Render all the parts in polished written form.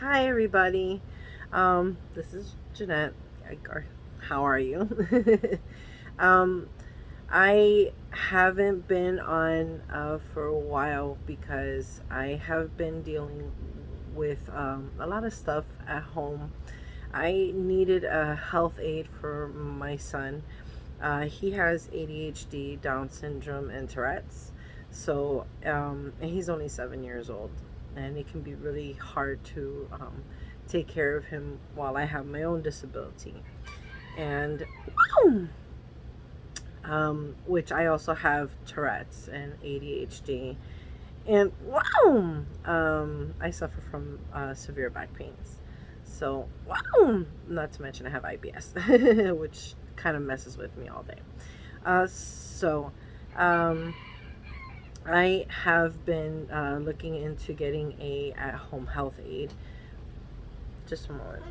Hi, everybody. This is Jeanette. How are you? um, I haven't been on for a while because I have been dealing with a lot of stuff at home. I needed a health aid for my son. He has ADHD, Down syndrome, and Tourettes. And he's only 7 years old, and it can be really hard to take care of him while I have my own disability. And which I also have Tourette's and ADHD. And I suffer from severe back pains. So, not to mention I have IBS, which kind of messes with me all day. Uh, so, um, I have been looking into getting a at-home health aid. Just a moment.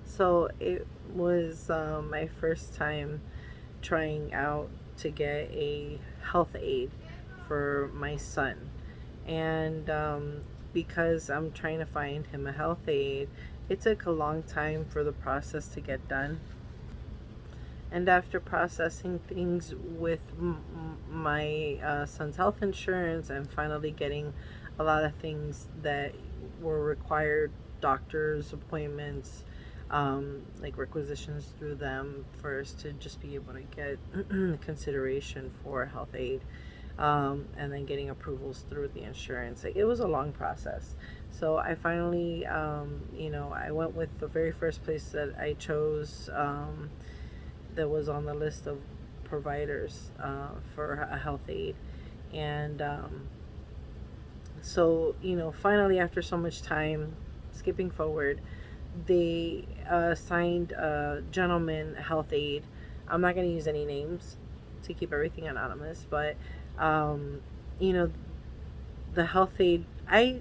So it was my first time trying out to get a health aid for my son, and because I'm trying to find him a health aid, it took a long time for the process to get done. And after processing things with my son's health insurance and finally getting a lot of things that were required, doctor's appointments, like requisitions through them for us to just be able to get consideration for health aid, and then getting approvals through the insurance. Like, it was a long process. So I finally, I went with the very first place that I chose, that was on the list of providers for a health aid. And finally, after so much time, skipping forward, they signed a gentleman health aid. I'm not going to use any names to keep everything anonymous, but um, you know, the health aid, I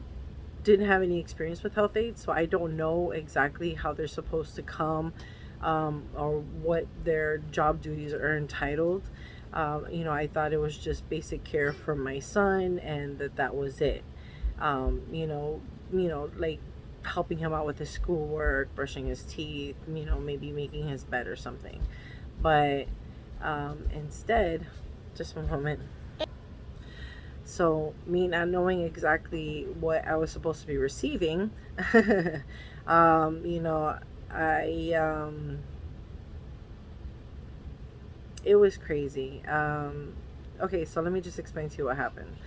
didn't have any experience with health aides, so I don't know exactly how they're supposed to come, or what their job duties are entitled. I thought it was just basic care for my son, and that was it. Like helping him out with his schoolwork, brushing his teeth, maybe making his bed or something. But instead, just one moment. So, me not knowing exactly what I was supposed to be receiving, um, you know, I it was crazy. Okay, so let me just explain to you what happened.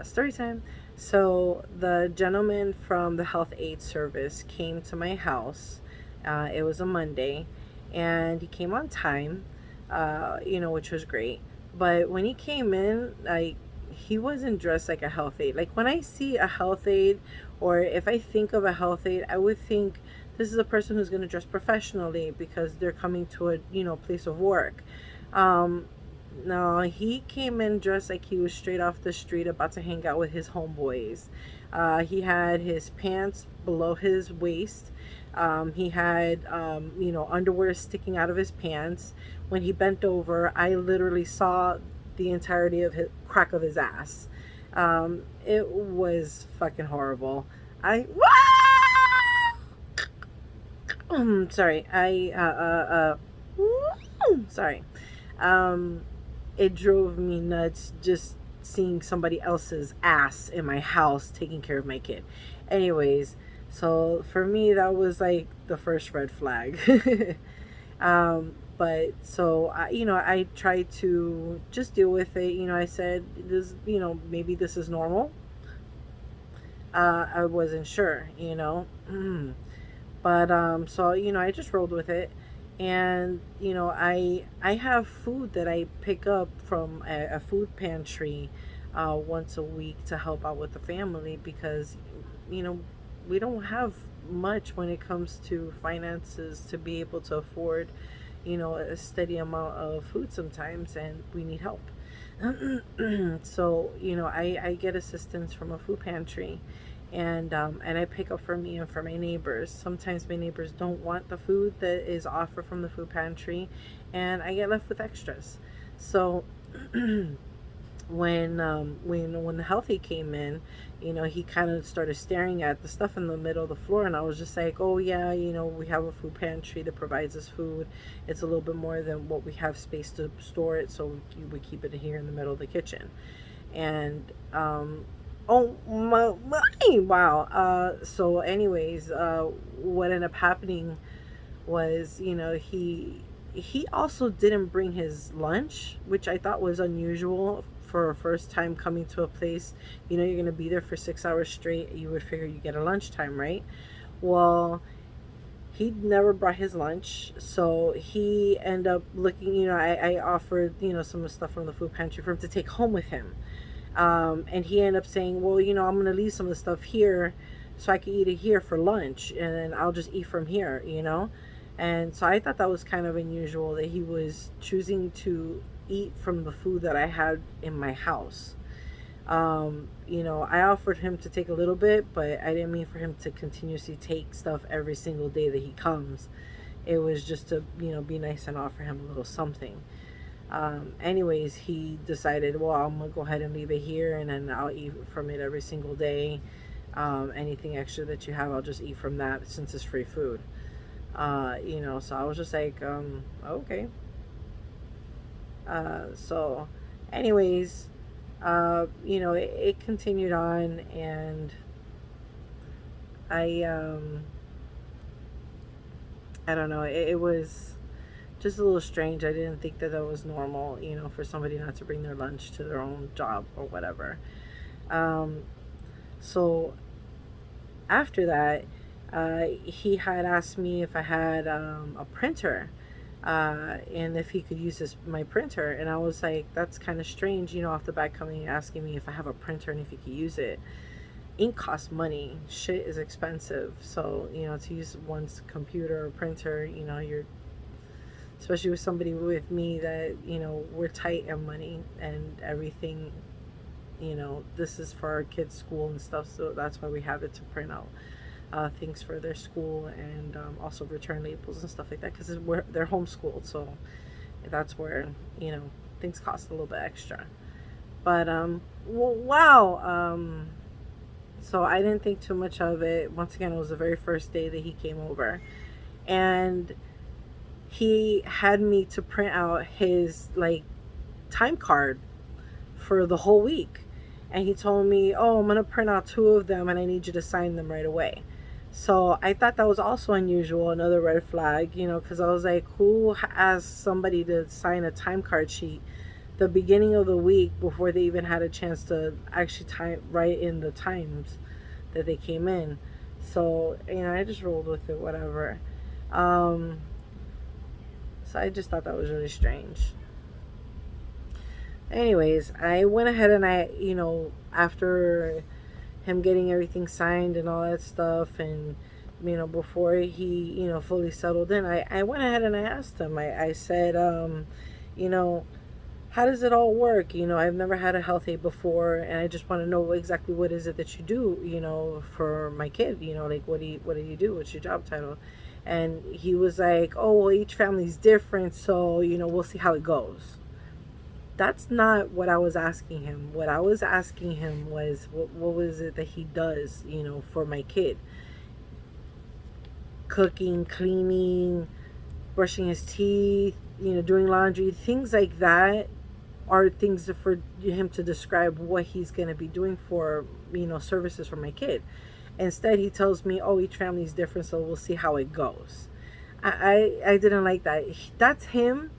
Story time. So, the gentleman from the health aid service came to my house. It was a Monday, and he came on time, which was great. But when he came in, like, he wasn't dressed like a health aide. Like, when I see a health aide, or if I think of a health aide, I would think this is a person who's going to dress professionally because they're coming to a place of work. Um, no, he came in dressed like he was straight off the street about to hang out with his homeboys. He had his pants below his waist. He had, underwear sticking out of his pants. When he bent over, I literally saw the entirety of his crack of his ass. It was fucking horrible. I sorry. Sorry. Um, it drove me nuts just seeing somebody else's ass in my house taking care of my kid. Anyways, so for me, that was like the first red flag. But so I tried to just deal with it. I said this, maybe this is normal. I wasn't sure, but so I just rolled with it. And I have food that I pick up from a food pantry once a week to help out with the family, because you know we don't have much when it comes to finances to be able to afford a steady amount of food sometimes, and we need help. So I get assistance from a food pantry, and I pick up for me and for my neighbors. Sometimes my neighbors don't want the food that is offered from the food pantry, and I get left with extras. So when the healthy came in, he kind of started staring at the stuff in the middle of the floor, and I was just like, oh yeah, we have a food pantry that provides us food. It's a little bit more than what we have space to store it, so we keep it here in the middle of the kitchen. And oh my wow. So anyways, what ended up happening was, he also didn't bring his lunch, which I thought was unusual for a first time coming to a place. You're going to be there for 6 hours straight. You would figure you get a lunchtime, right? Well, he never brought his lunch, so he ended up looking. I offered some of the stuff from the food pantry for him to take home with him, and he ended up saying, well, I'm going to leave some of the stuff here so I can eat it here for lunch, and then I'll just eat from here. And so I thought that was kind of unusual that he was choosing to eat from the food that I had in my house. I offered him to take a little bit, but I didn't mean for him to continuously take stuff every single day that he comes. It was just to, be nice and offer him a little something. Anyways, he decided, well, I'm going to go ahead and leave it here, and then I'll eat from it every single day. Anything extra that you have, I'll just eat from that since it's free food. So I was just like, okay. So anyways, it continued on, and I don't know, it was just a little strange. I didn't think that was normal, for somebody not to bring their lunch to their own job or whatever. So after that, he had asked me if I had a printer, and if he could use my printer. And I was like, that's kind of strange, off the bat coming and asking me if I have a printer and if he could use it. Ink costs money. Shit is expensive. So, to use one's computer or printer, you're, especially with somebody with me that, we're tight on money and everything. This is for our kids' school and stuff, so that's why we have it to print out things for their school, and also return labels and stuff like that, because they're homeschooled, so that's where things cost a little bit extra. But wow. So I didn't think too much of it. Once again, it was the very first day that he came over, and he had me to print out his time card for the whole week. And he told me, oh, I'm going to print out 2 of them and I need you to sign them right away. So I thought that was also unusual, another red flag, because I was like, who asked somebody to sign a time card sheet the beginning of the week before they even had a chance to actually write in the times that they came in? So, I just rolled with it, whatever. So I just thought that was really strange. Anyways, I went ahead and after him getting everything signed and all that stuff, and before he fully settled in, I went ahead and I asked him. I said, how does it all work? I've never had a health aide before, and I just want to know exactly what is it that you do, for my kid. What do you do? What's your job title? And he was like, oh, well, each family's different, so we'll see how it goes. That's not what I was asking him. What I was asking him was, what was it that he does, for my kid? Cooking, cleaning, brushing his teeth, doing laundry, things like that are things for him to describe what he's going to be doing for, services for my kid. Instead, he tells me, oh, each family is different, so we'll see how it goes. I didn't like that. That's him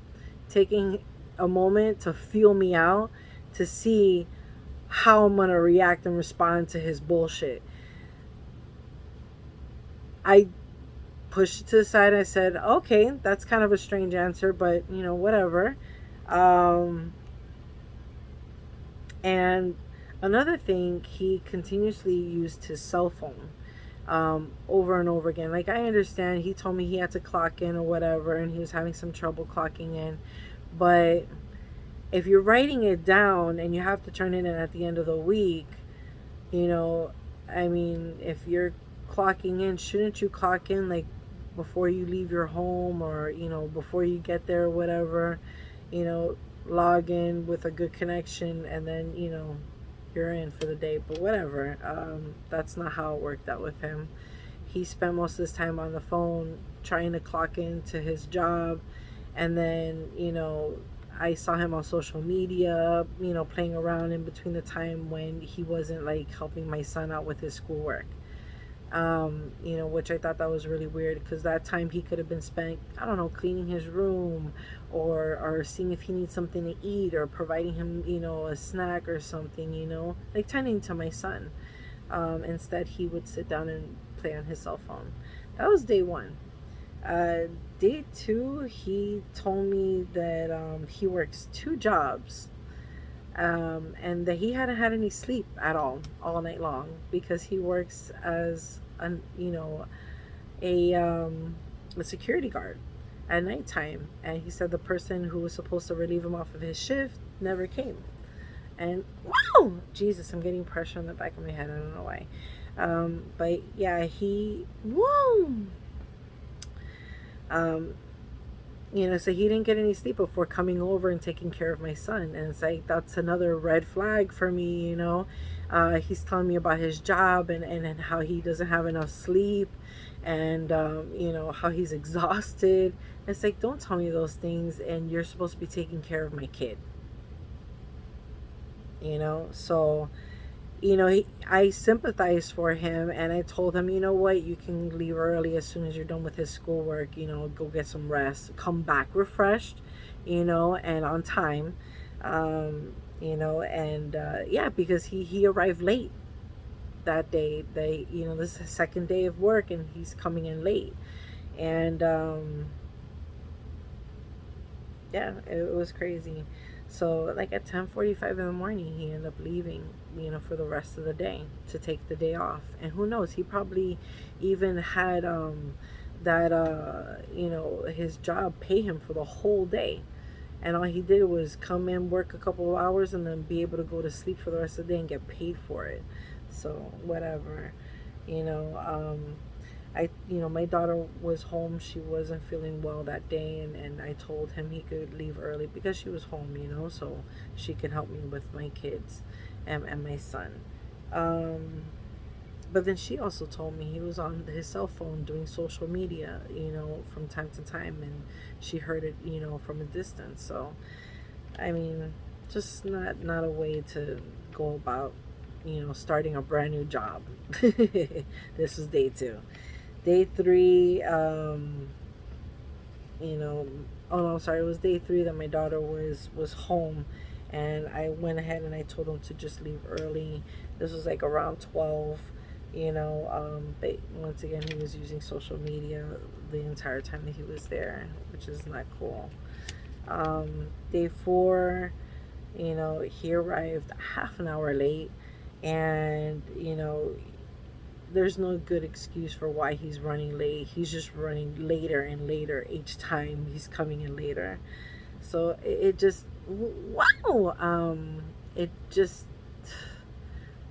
taking a moment to feel me out, to see how I'm gonna react and respond to his bullshit. I pushed it to the side. I said, okay, that's kind of a strange answer, but whatever. And another thing, he continuously used his cell phone over and over again. I understand he told me he had to clock in or whatever, and he was having some trouble clocking in. But if you're writing it down and you have to turn it in at the end of the week, if you're clocking in, shouldn't you clock in before you leave your home, or before you get there or whatever? log in with a good connection, and then, you're in for the day. But whatever. That's not how it worked out with him. He spent most of his time on the phone trying to clock into his job. And then, I saw him on social media, playing around in between the time when he wasn't like helping my son out with his schoolwork. Which I thought that was really weird because that time he could have been spent, I don't know, cleaning his room, or seeing if he needs something to eat, or providing him, a snack or something, like tending to my son. Instead, he would sit down and play on his cell phone. That was day one. Uh, Day two, he told me that he works two jobs, and that he hadn't had any sleep at all night long, because he works as a a security guard at nighttime. And he said the person who was supposed to relieve him off of his shift never came. And wow, Jesus, I'm getting pressure on the back of my head. I don't know why. But yeah, he whoa. Um, so he didn't get any sleep before coming over and taking care of my son. And it's like, that's another red flag for me. He's telling me about his job, and how he doesn't have enough sleep, and, how he's exhausted. It's like, don't tell me those things, and you're supposed to be taking care of my kid. So I sympathized for him, and I told him, you know what, you can leave early as soon as you're done with his schoolwork, go get some rest, come back refreshed, and on time. And yeah, because he arrived late that day. This is his second day of work, and he's coming in late. And yeah, it was crazy. So like at 10:45 in the morning, he ended up leaving, for the rest of the day, to take the day off. And who knows, he probably even had that his job pay him for the whole day. And all he did was come in, work a couple of hours, and then be able to go to sleep for the rest of the day and get paid for it. So whatever. you know um my daughter was home. She wasn't feeling well that day, and I told him he could leave early because she was home, so she could help me with my kids and my son. um but then she also told me he was on his cell phone doing social media, from time to time, and she heard it, from a distance. So I mean, just not a way to go about, starting a brand new job. This was day two. Day three, you know, oh no, sorry, it was day three that my daughter was home, and I went ahead and I told him to just leave early. This was like around 12. But once again, he was using social media the entire time that he was there, which is not cool. Day four, he arrived half an hour late, and there's no good excuse for why he's running late. He's just running later and later each time he's coming in later. So it just, wow, it just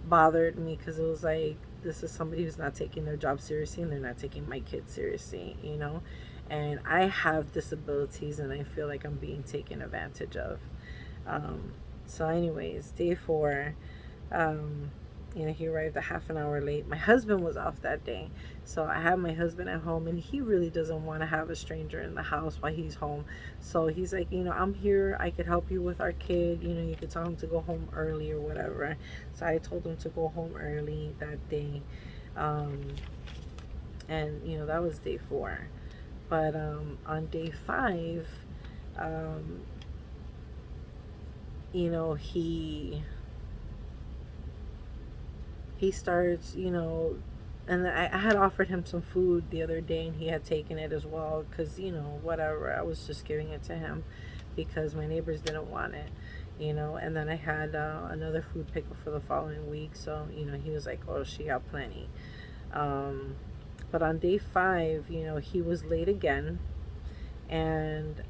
bothered me, because it was like, this is somebody who's not taking their job seriously, and they're not taking my kids seriously, and I have disabilities, and I feel like I'm being taken advantage of. So anyways, day four, um, he arrived a half an hour late. My husband was off that day, so I have my husband at home, and he really doesn't want to have a stranger in the house while he's home. So he's like, I'm here, I could help you with our kid, you could tell him to go home early or whatever. So I told him to go home early that day. And that was day four. But on day five, um, he starts, and I had offered him some food the other day, and he had taken it as well, because, whatever, I was just giving it to him because my neighbors didn't want it, and then I had another food pickup for the following week. So, he was like, oh, she got plenty. But on day five, he was late again, and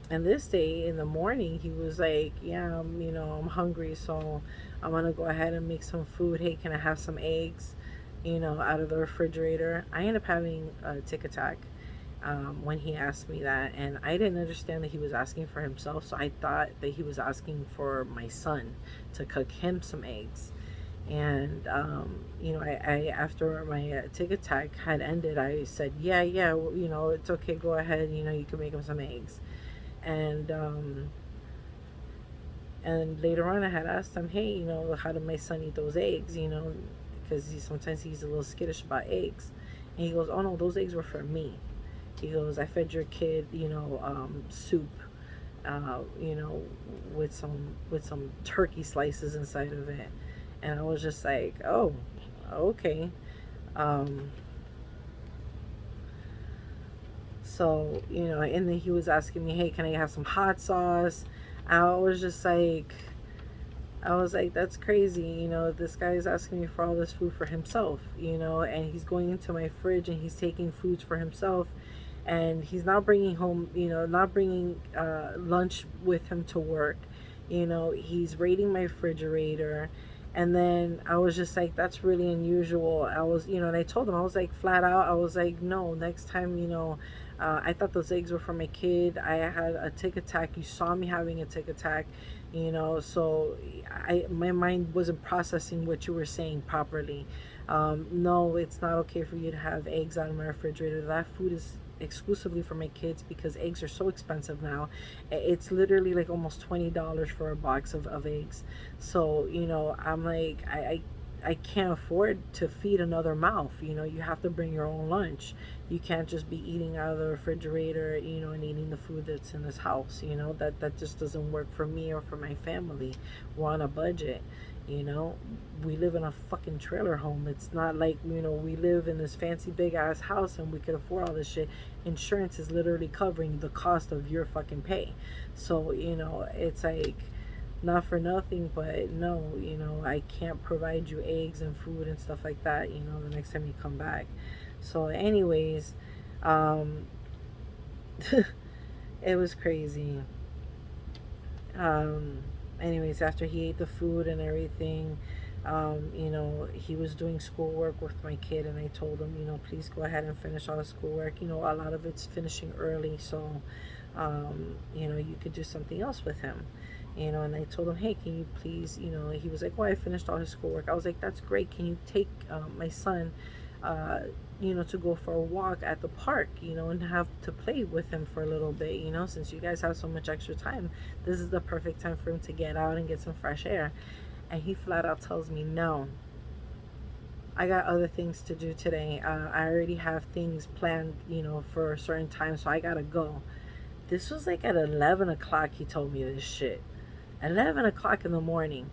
this day in the morning, he was like, yeah, I'm hungry, so I'm gonna go ahead and make some food. Hey, can I have some eggs, out of the refrigerator? I ended up having a tic attack, when he asked me that, and I didn't understand that he was asking for himself, so I thought that he was asking for my son to cook him some eggs. And I after my tic tac had ended, I said, yeah, yeah, well, it's okay, go ahead, you can make him some eggs. And um and later on, I had asked him, hey, how did my son eat those eggs, because sometimes he's a little skittish about eggs. And he goes, oh no, those eggs were for me. He goes, I fed your kid, soup, you know, with some turkey slices inside of it. And I was just like, oh, okay. Um, and then he was asking me, hey, can I have some hot sauce? I was just like, I was like, that's crazy. This guy is asking me for all this food for himself, and he's going into my fridge and he's taking foods for himself. And he's not bringing home, not bringing lunch with him to work. He's raiding my refrigerator. And then I was just like, that's really unusual. I was, and I told him, I was like, flat out, I was like, no, next time, I thought those eggs were for my kid. I had a tic tac. You saw me having a tic tac, so my mind wasn't processing what you were saying properly. No, it's not okay for you to have eggs out of my refrigerator. That food is exclusively for my kids because eggs are so expensive now. It's literally like almost $20 for a box of eggs. So, I'm like, I can't afford to feed another mouth. You have to bring your own lunch. You can't just be eating out of the refrigerator, and eating the food that's in this house. That just doesn't work for me or for my family. We're on a budget. You know, we live in a fucking trailer home. It's not like, we live in this fancy big ass house and we could afford all this shit. Insurance is literally covering the cost of your fucking pay. So, it's like, not for nothing, but no, I can't provide you eggs and food and stuff like that, the next time you come back. So, anyways, um, it was crazy. Um, Anyways, after he ate the food and everything, he was doing schoolwork with my kid, and I told him, please go ahead and finish all the schoolwork. A lot of it's finishing early, so, you could do something else with him. And I told him, hey, can you please, he was like, well, I finished all his schoolwork. I was like, that's great. Can you take my son, to go for a walk at the park, and have to play with him for a little bit, since you guys have so much extra time. This is the perfect time for him to get out and get some fresh air. And he flat out tells me, no, I got other things to do today. I already have things planned, for a certain time, so I gotta go. This was like at 11 o'clock he told me this shit. 11 o'clock in the morning.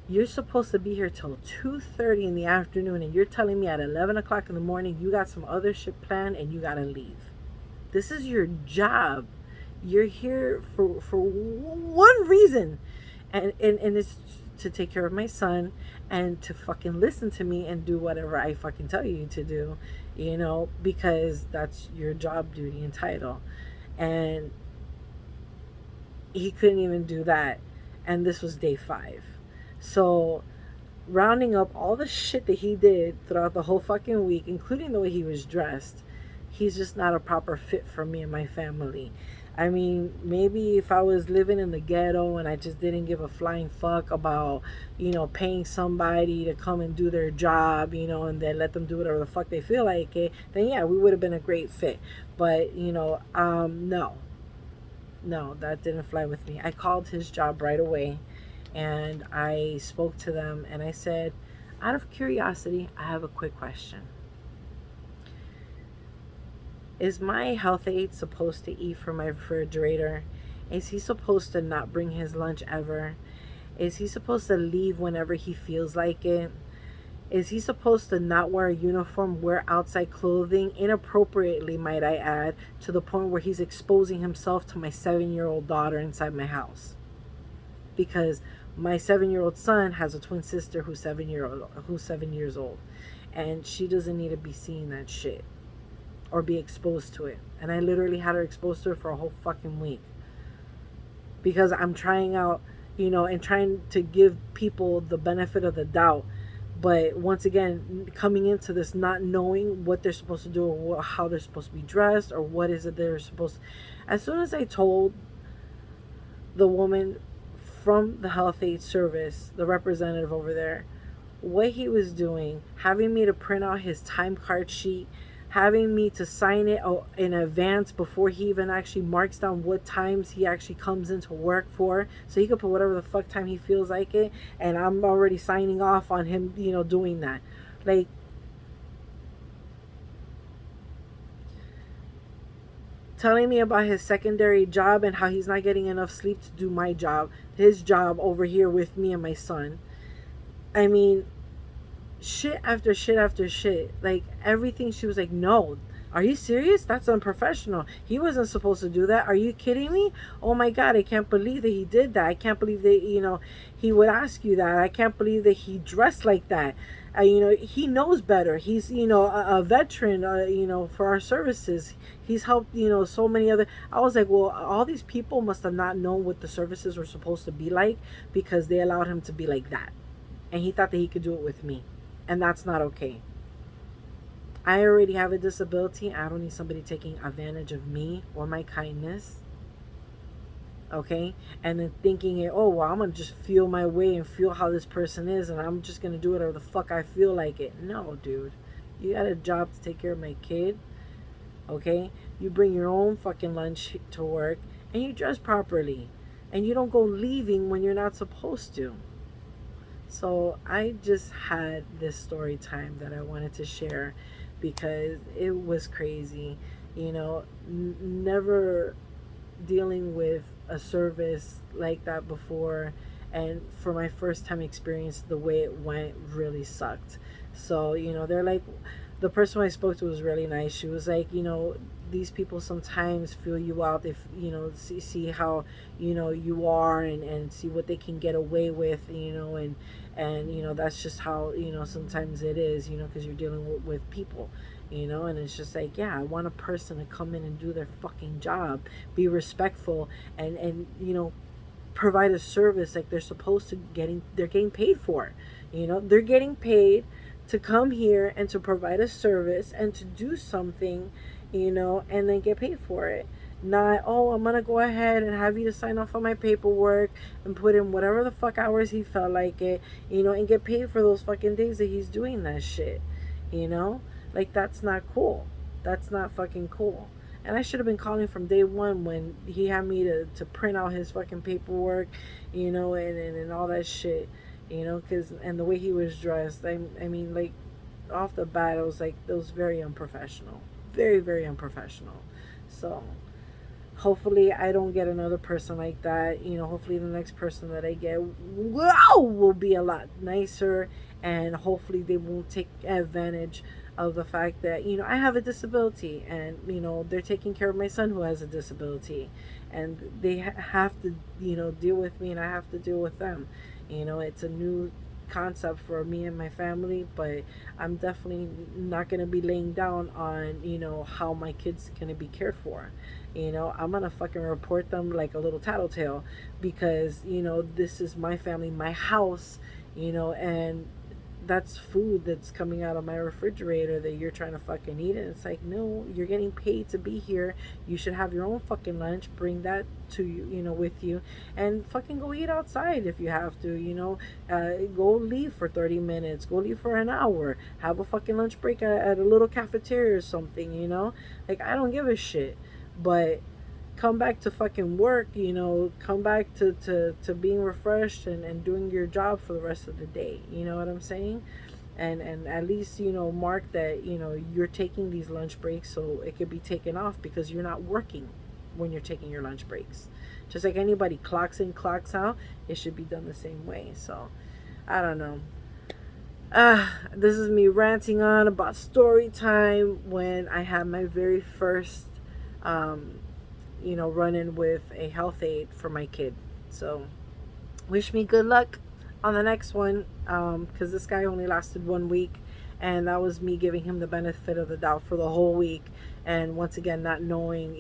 You're supposed to be here till 2:30 in the afternoon, and you're telling me at 11 o'clock in the morning you got some other shit planned and you gotta leave. This is your job. You're here for one reason, and it's to take care of my son and to fucking listen to me and do whatever I fucking tell you to do, because that's your job duty and title. And he couldn't even do that. And this was day 5. So, rounding up all the shit that he did throughout the whole fucking week, including the way he was dressed, he's just not a proper fit for me and my family. I mean, maybe if I was living in the ghetto and I just didn't give a flying fuck about, paying somebody to come and do their job, and then let them do whatever the fuck they feel like it, then yeah, we would have been a great fit. But, no. No, that didn't fly with me. I called his job right away and I spoke to them and I said, out of curiosity, I have a quick question. Is my health aide supposed to eat from my refrigerator? Is he supposed to not bring his lunch ever? Is he supposed to leave whenever he feels like it? Is he supposed to not wear a uniform, wear outside clothing, inappropriately, might I add, to the point where he's exposing himself to my 7-year-old daughter inside my house? Because my 7-year-old son has a twin sister who's 7 years old, and she doesn't need to be seeing that shit or be exposed to it. And I literally had her exposed to it for a whole fucking week because I'm trying out, and trying to give people the benefit of the doubt. But once again, coming into this not knowing what they're supposed to do, or how they're supposed to be dressed, or what is it they're supposed to, as soon as I told the woman from the health aid service, the representative over there, what he was doing, having me to print out his time card sheet, having me to sign it in advance before he even actually marks down what times he actually comes into work for, so he could put whatever the fuck time he feels like it, and I'm already signing off on him, doing that. Like, telling me about his secondary job and how he's not getting enough sleep to do my job, his job over here with me and my son. I mean, shit after shit after shit. Like, everything, she was like, no. Are you serious? That's unprofessional. He wasn't supposed to do that. Are you kidding me? Oh my God, I can't believe that he did that. I can't believe that, he would ask you that. I can't believe that he dressed like that. He knows better. He's, a veteran, for our services. He's helped, so many other. I was like, well, all these people must have not known what the services were supposed to be like, because they allowed him to be like that. And he thought that he could do it with me. And that's not okay. I already have a disability. I don't need somebody taking advantage of me or my kindness. Okay? And then thinking, oh, well, I'm going to just feel my way and feel how this person is, and I'm just going to do whatever the fuck I feel like it. No, dude. You got a job to take care of my kid. Okay? You bring your own fucking lunch to work, and you dress properly. And you don't go leaving when you're not supposed to. So I just had this story time that I wanted to share, because it was crazy. Never dealing with a service like that before, and for my first time experience, the way it went really sucked. So they're like, the person I spoke to was really nice. She was like, these people sometimes feel you out. If see how you are, and see what they can get away with, and that's just how sometimes it is, because you're dealing with people, and it's just like, yeah, I want a person to come in and do their fucking job, be respectful, and provide a service like they're supposed to. They're getting paid for, they're getting paid to come here and to provide a service and to do something, and then get paid for it. Not, oh, I'm gonna go ahead and have you to sign off on my paperwork and put in whatever the fuck hours he felt like it, and get paid for those fucking days that he's doing that shit. Like, that's not cool. That's not fucking cool. And I should have been calling from day one when he had me to print out his fucking paperwork, and all that shit, because, and the way he was dressed, I mean, like, off the bat, I was like, that was very unprofessional. Very, very unprofessional. So, hopefully I don't get another person like that. Hopefully the next person that I get, will be a lot nicer, and hopefully they won't take advantage of the fact that I have a disability, and they're taking care of my son who has a disability, and they have to deal with me, and I have to deal with them. It's a new concept for me and my family, but I'm definitely not going to be laying down on how my kids going to be cared for. I'm going to fucking report them like a little tattletale, because this is my family, my house, and that's food that's coming out of my refrigerator that you're trying to fucking eat. And it's like, no, you're getting paid to be here. You should have your own fucking lunch. Bring that to you, with you, and fucking go eat outside if you have to. Go leave for 30 minutes. Go leave for an hour. Have a fucking lunch break at a little cafeteria or something. Like, I don't give a shit. But come back to fucking work, come back to being refreshed and doing your job for the rest of the day. You know what I'm saying? And at least, mark that, you're taking these lunch breaks so it could be taken off, because you're not working when you're taking your lunch breaks. Just like anybody clocks in, clocks out, it should be done the same way. So, I don't know. This is me ranting on about story time when I had my very first running with a health aid for my kid. So, wish me good luck on the next one, because this guy only lasted 1 week, and that was me giving him the benefit of the doubt for the whole week, and once again not knowing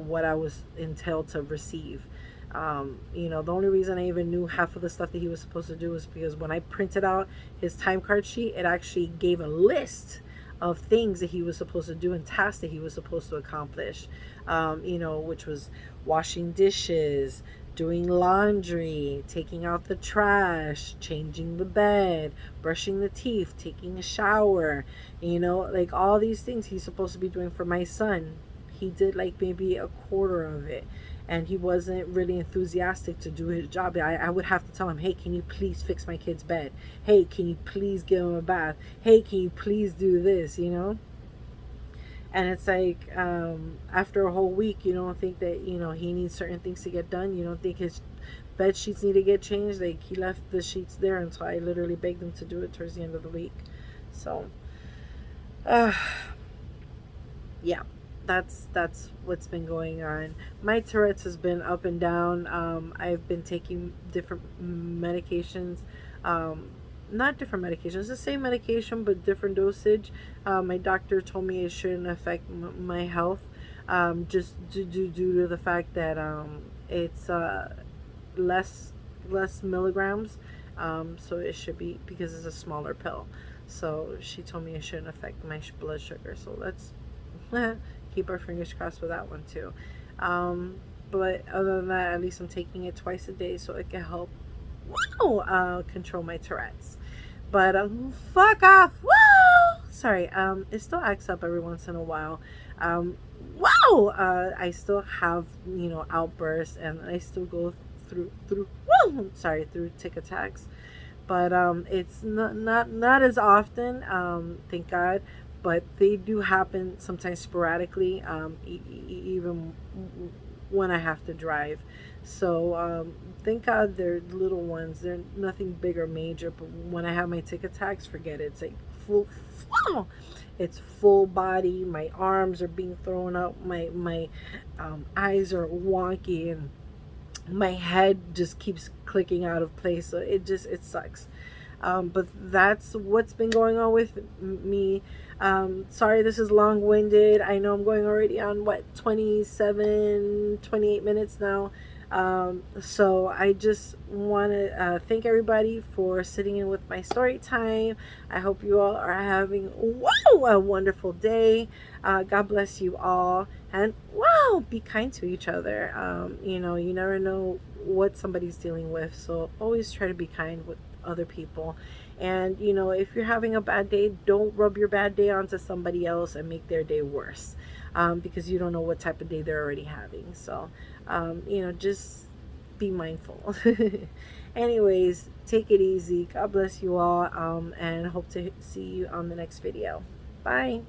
what I was entailed to receive. The only reason I even knew half of the stuff that he was supposed to do was because when I printed out his time card sheet, it actually gave a list of things that he was supposed to do and tasks that he was supposed to accomplish, which was washing dishes, doing laundry, taking out the trash, changing the bed, brushing the teeth, taking a shower, like all these things he's supposed to be doing for my son. He did like maybe a quarter of it, and he wasn't really enthusiastic to do his job. I would have to tell him, hey, can you please fix my kid's bed? Hey, can you please give him a bath? Hey, can you please do this? And it's like, after a whole week, you don't think that he needs certain things to get done. You don't think his bed sheets need to get changed. Like, he left the sheets there until I literally begged him to do it towards the end of the week. So uh yeah, that's what's been going on. My Tourette's has been up and down. I've been taking different medications. um Not different medications, the same medication but different dosage. My doctor told me it shouldn't affect my health, just due to the fact that it's less less milligrams. So it should be, because it's a smaller pill. So she told me it shouldn't affect my blood sugar. So let's keep our fingers crossed with that one too. Um, but other than that, at least I'm taking it twice a day so it can help, control my Tourette's. But fuck off. Woo! Sorry. It still acts up every once in a while. Wow. I still have outbursts, and I still go through. Woo! Sorry, through tic attacks. But it's not as often. Thank God. But they do happen sometimes sporadically. Even when I have to drive. So thank God they're little ones. They're nothing big or major. But when I have my tic attacks, forget it. It's like it's full body. My arms are being thrown up. My eyes are wonky, and my head just keeps clicking out of place. So it sucks. But that's what's been going on with me. Sorry, this is long-winded. I know I'm going already on 27, 28 minutes now. So I just want to thank everybody for sitting in with my story time. I hope you all are having a wonderful day. God bless you all, and be kind to each other. You never know what somebody's dealing with, so always try to be kind with other people. And if you're having a bad day, don't rub your bad day onto somebody else and make their day worse, because you don't know what type of day they're already having. So just be mindful. Anyways, take it easy. God bless you all, and hope to see you on the next video. Bye.